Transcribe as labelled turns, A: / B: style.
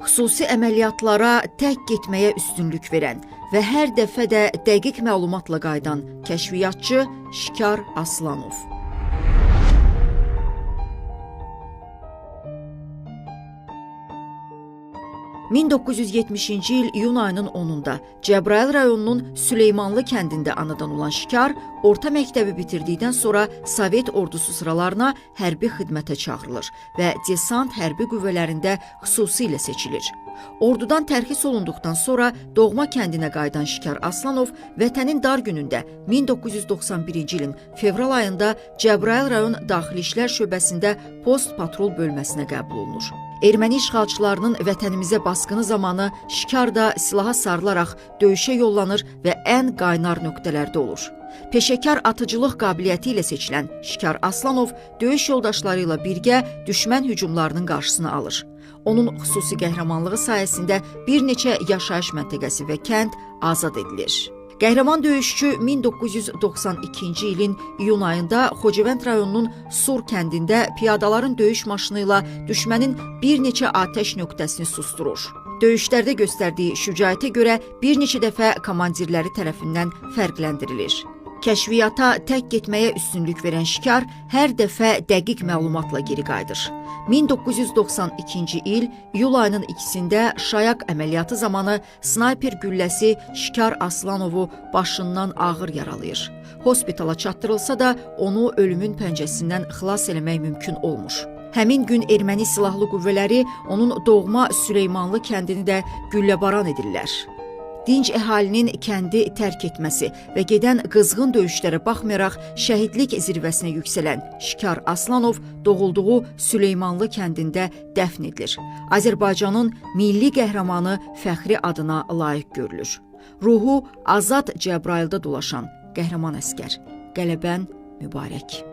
A: Xüsusi əməliyyatlara tək getməyə üstünlük verən və hər dəfə də dəqiq məlumatla qayıdan kəşfiyyatçı Şikar Aslanov. ...1970-ci il iyun ayının 10-da Cəbrayıl rayonunun Süleymanlı kəndində anadan olan Şikar, orta məktəbi bitirdikdən sonra Sovet ordusu sıralarına hərbi xidmətə çağırılır və desant hərbi qüvvələrində xüsusilə seçilir. Ordudan tərxis olunduqdan sonra doğma kəndinə qayıdan Şikar Aslanov vətənin dar günündə 1991-ci ilin fevral ayında Cəbrayıl rayon Daxili İşlər şöbəsində post patrol bölməsinə qəbul olunur. Erməni işğalçılarının vətənimizə basqını zamanı Şikar da silaha sarılaraq döyüşə yollanır və ən qaynar nöqtələrdə olur. Peşəkar atıcılıq qabiliyyəti ilə seçilən Şikar Aslanov döyüş yoldaşları ilə birgə düşmən hücumlarının qarşısını alır. Onun xüsusi qəhrəmanlığı sayəsində bir neçə yaşayış məntəqəsi və kənd azad edilir. Qəhrəman döyüşçü 1992-ci ilin iyun ayında Xocavənd rayonunun Sur kəndində piyadaların döyüş maşını ilə düşmənin bir neçə atəş nöqtəsini susturur. Döyüşlərdə göstərdiyi şücaətə görə bir neçə dəfə komandirləri tərəfindən fərqləndirilir. Kəşfiyyata tək getməyə üstünlük verən Şikar hər dəfə dəqiq məlumatla geri qayıdır. 1992-ci il iyul ayının 2-də Şayaq əməliyyatı zamanı snayper gülləsi Şikar Aslanovu başından ağır yaralayır. Hospitala çatdırılsa da onu ölümün pəncəsindən xilas eləmək mümkün olmur. Həmin gün erməni silahlı qüvvələri onun doğma Süleymanlı kəndini də gülləbaran edirlər. Dinc əhalinin kəndi tərk etməsi və gedən qızğın döyüşlərə baxmayaraq şəhidlik zirvəsinə yüksələn Şikar Aslanov doğulduğu Süleymanlı kəndində dəfn edilir. Azərbaycanın milli qəhrəmanı fəxri adına layiq görülür. Ruhu azad Cəbrayılda dolaşan qəhrəman əsgər, qələbən mübarək.